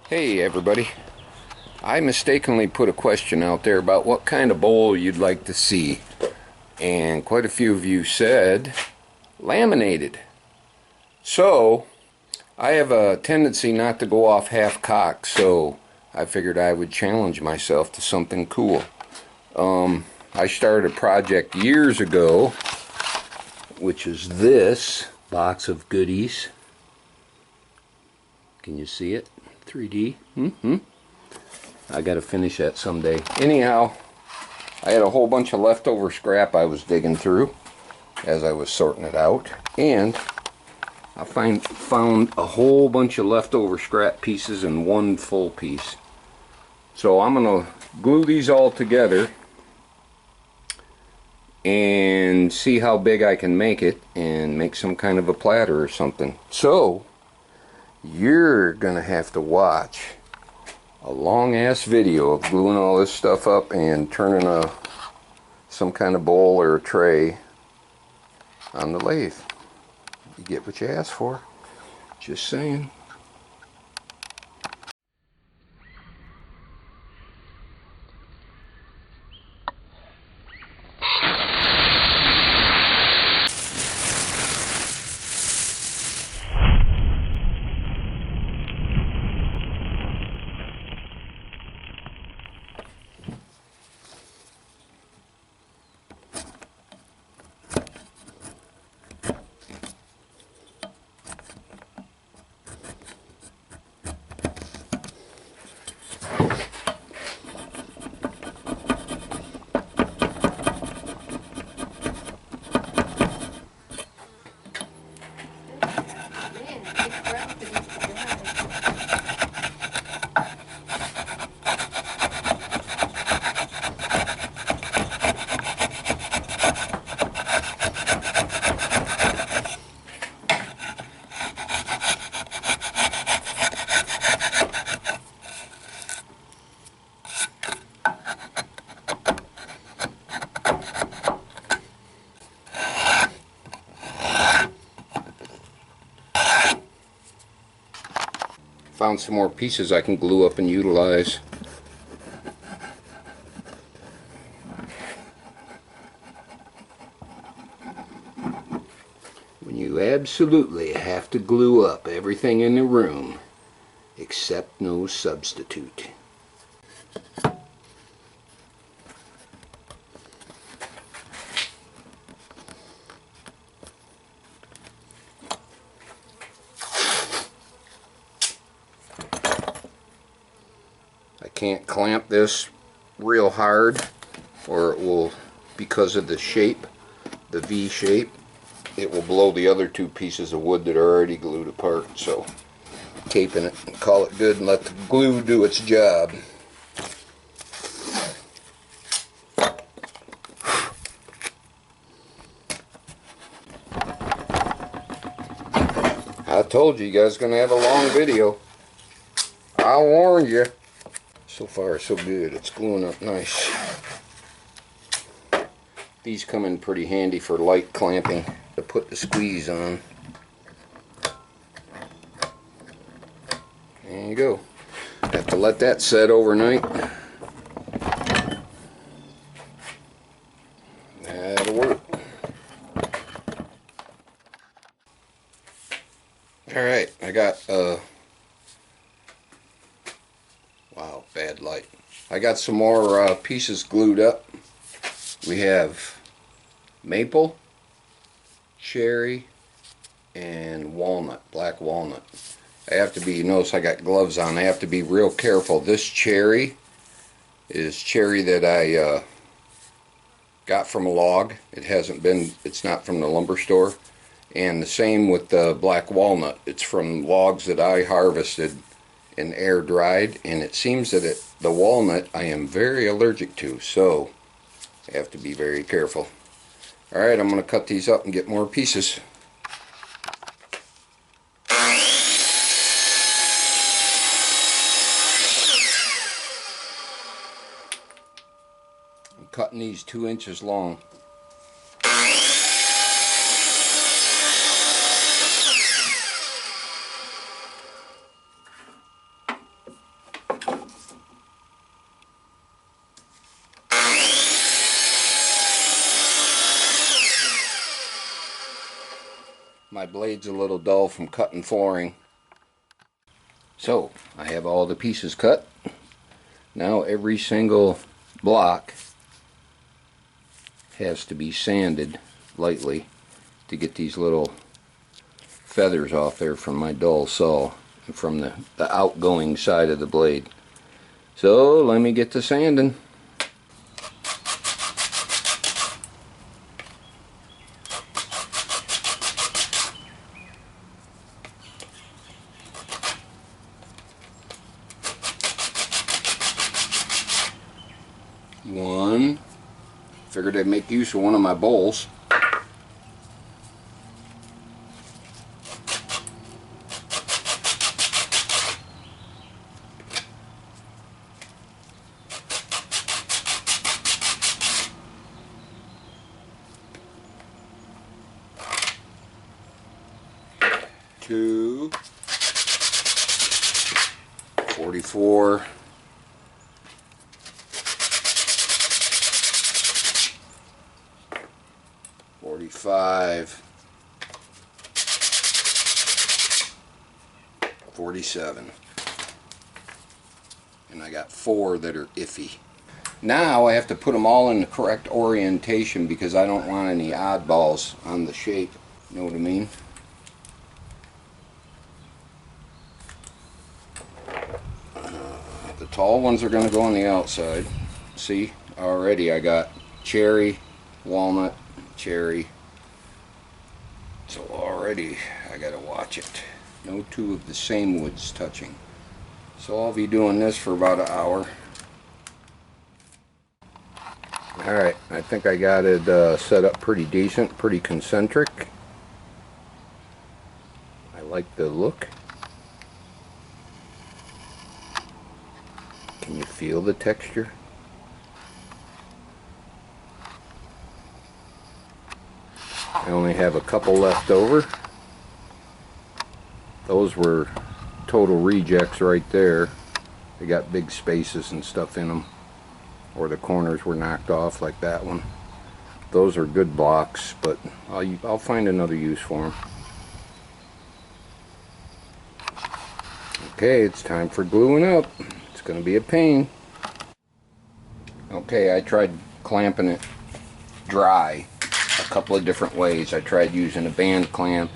Hey everybody, I mistakenly put a question out there about what kind of bowl you'd like to see, and quite a few of you said laminated. So I have a tendency not to go off half-cocked, so I figured I would challenge myself to something cool. I started a project years ago, which is this box of goodies. Can you see it? 3D? I gotta finish that someday. Anyhow, I had a whole bunch of leftover scrap I was digging through as I was sorting it out, and I found a whole bunch of leftover scrap pieces and one full piece. So I'm gonna glue these all together and see how big I can make it and make some kind of a platter or something. So you're gonna have to watch a long ass video of gluing all this stuff up and turning some kind of bowl or a tray on the lathe. You get what you asked for. Just saying. Found some more pieces I can glue up and utilize. When you absolutely have to glue up everything in the room, except no substitute. I can't clamp this real hard or it will, because of the shape, the V shape, it will blow the other two pieces of wood that are already glued apart. So taping it and call it good and let the glue do its job. I told you guys gonna have a long video. I warned you. So far so good. It's gluing up nice. These come in pretty handy for light clamping to put the squeeze on. There you go. Have to let that set overnight. That'll work. Alright, I got wow, bad light. I got some more pieces glued up. We have maple, cherry, and walnut, black walnut. I have to be, notice I got gloves on, I have to be real careful. This cherry is cherry that I got from a log. It's not from the lumber store. And the same with the black walnut. It's from logs that I harvested and air dried, and it seems that the walnut I am very allergic to, so I have to be very careful. Alright, I'm going to cut these up and get more pieces. I'm cutting these 2 inches long. My blade's a little dull from cutting flooring. So I have all the pieces cut. Now every single block has to be sanded lightly to get these little feathers off there from my dull saw and from the outgoing side of the blade. So let me get to sanding. One. Figured I'd make use of one of my bowls. Two. 44. 45, 47, and I got 4 that are iffy. Now I have to put them all in the correct orientation because I don't want any oddballs on the shape. You know what I mean? The tall ones are going to go on the outside. See, already I got cherry, walnut, cherry. So already I gotta watch it. No two of the same woods touching. So I'll be doing this for about an hour. Alright, I think I got it set up pretty decent, pretty concentric. I like the look. Can you feel the texture? I only have a couple left over. Those were total rejects right there. They got big spaces and stuff in them, or the corners were knocked off like that one. Those are good blocks, but I'll find another use for them. Okay, it's time for gluing up. It's going to be a pain. Okay, I tried clamping it dry a couple of different ways. I tried using a band clamp.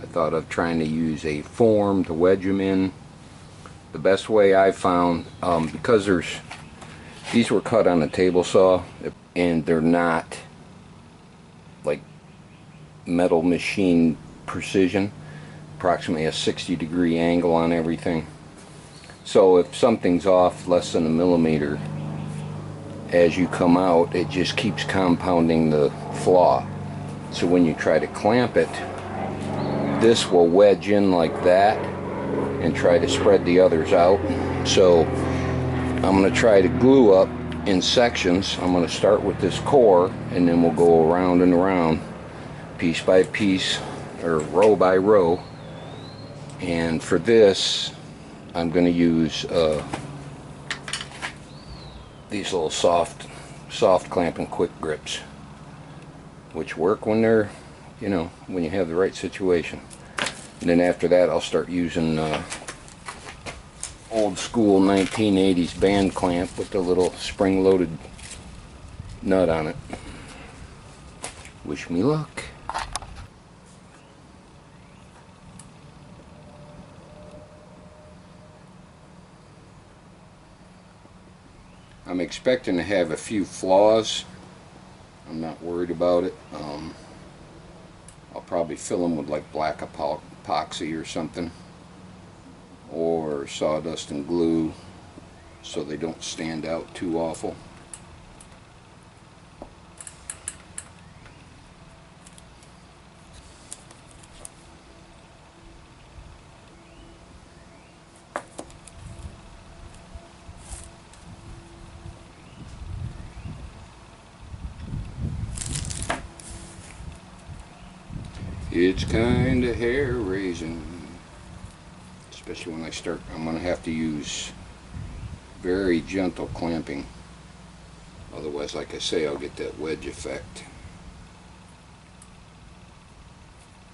I thought of trying to use a form to wedge them in. The best way I found, because these were cut on a table saw and they're not like metal machine precision, approximately a 60-degree angle on everything. So if something's off less than a millimeter, as you come out, it just keeps compounding the flaw. So when you try to clamp it, this will wedge in like that and try to spread the others out. So I'm going to try to glue up in sections. I'm going to start with this core, and then we'll go around and around, piece by piece, or row by row. And for this, I'm going to use these little soft clamping quick grips, which work when they're, you know, when you have the right situation. And then after that, I'll start using old school 1980s band clamp with the little spring-loaded nut on it. Wish me luck. I'm expecting to have a few flaws. I'm not worried about it. I'll probably fill them with like black epoxy or something, or sawdust and glue, so they don't stand out too awful. It's kind of hair-raising, especially when I start. I'm going to have to use very gentle clamping, otherwise, like I say, I'll get that wedge effect.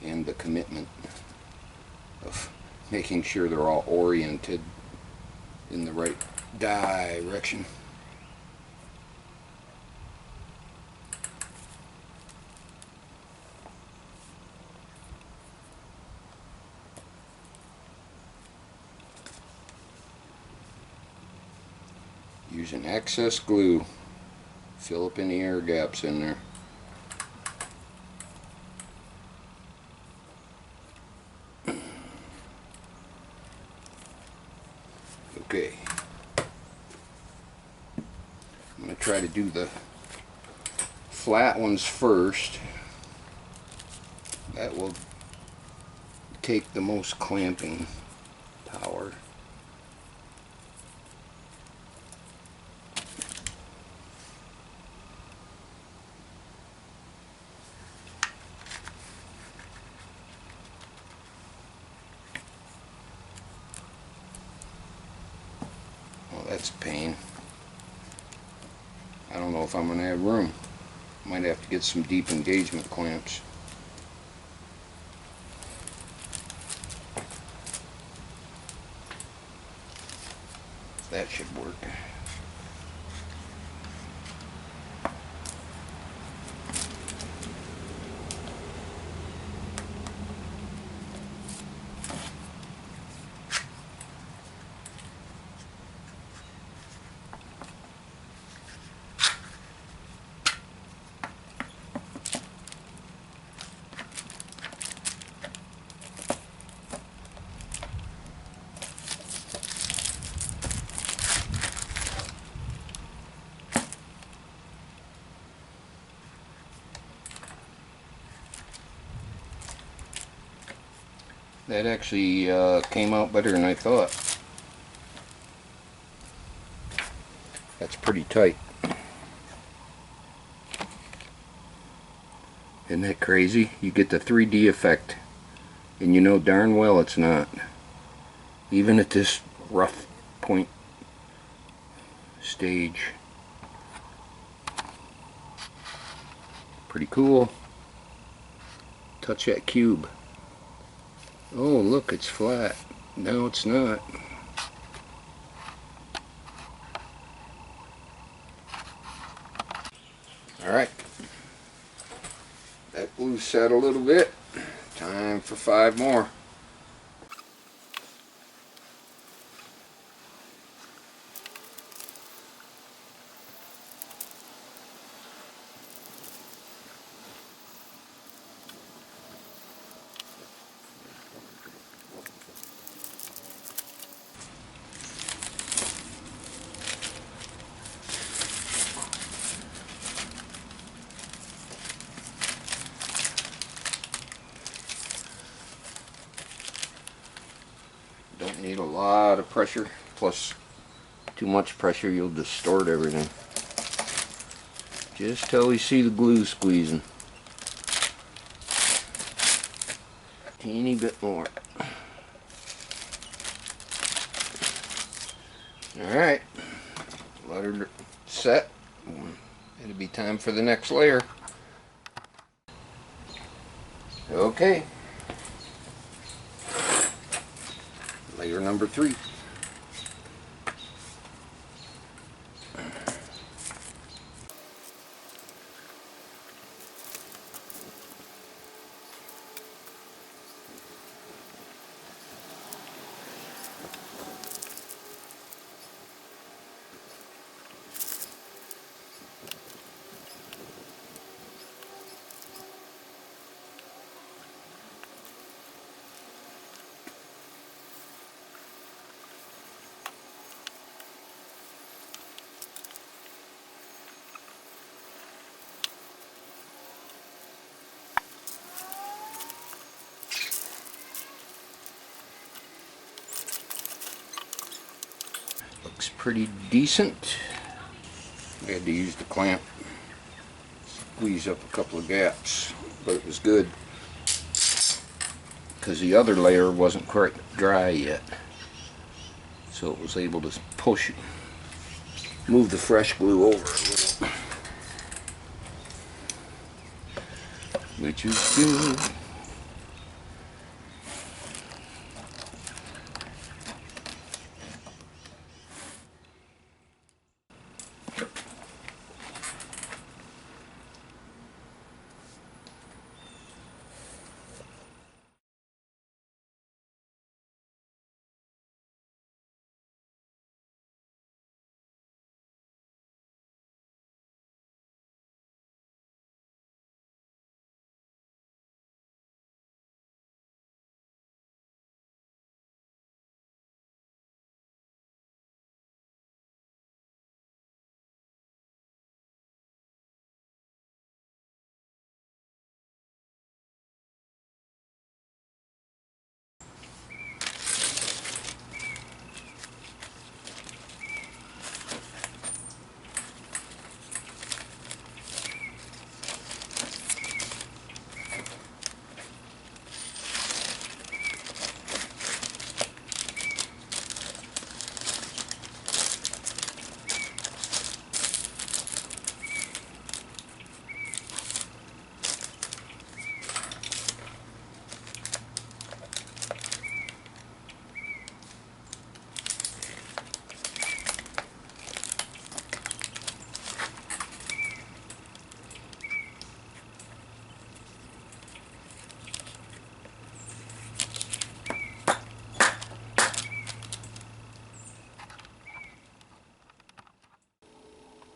and the commitment of making sure they're all oriented in the right direction. Using excess glue, fill up any air gaps in there. Okay, I'm going to try to do the flat ones first. That will take the most clamping power. That's a pain. I don't know if I'm going to have room. Might have to get some deep engagement clamps. That should work. That actually came out better than I thought. That's pretty tight. Isn't that crazy? You get the 3D effect, and you know darn well it's not. Even at this rough point stage. Pretty cool. Touch that cube. Oh, look, it's flat. No, it's not. Alright. That glue set a little bit. Time for 5 more. Don't need a lot of pressure, plus too much pressure you'll distort everything. Just till we see the glue squeezing. Teeny bit more. Alright, let her set. It'll be time for the next layer. Okay. Layer number 3. Looks pretty decent. I had to use the clamp, squeeze up a couple of gaps, but it was good because the other layer wasn't quite dry yet, so it was able to push, move the fresh glue over a little, which is good.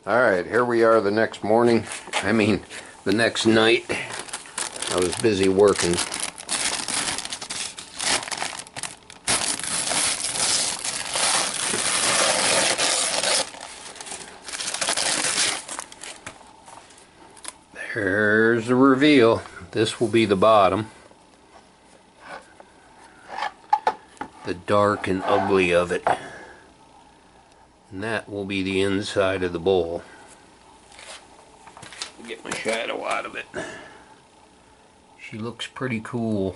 Alright, here we are the next morning. I mean, the next night. I was busy working. There's the reveal. This will be the bottom. The dark and ugly of it. And that will be the inside of the bowl. Get my shadow out of it. She looks pretty cool.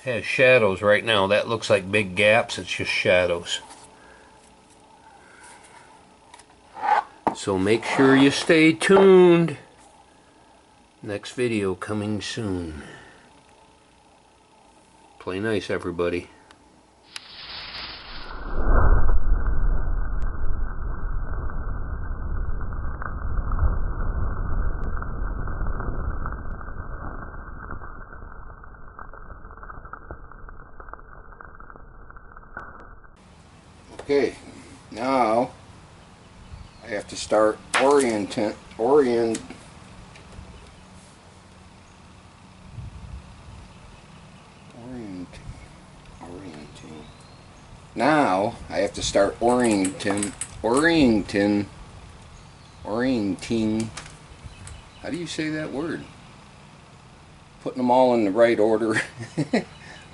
Has shadows right now. That looks like big gaps. It's just shadows. So make sure you stay tuned. Next video coming soon. Play nice, everybody. Okay, now I have to start orienting. Now I have to start orienting. How do you say that word? Putting them all in the right order.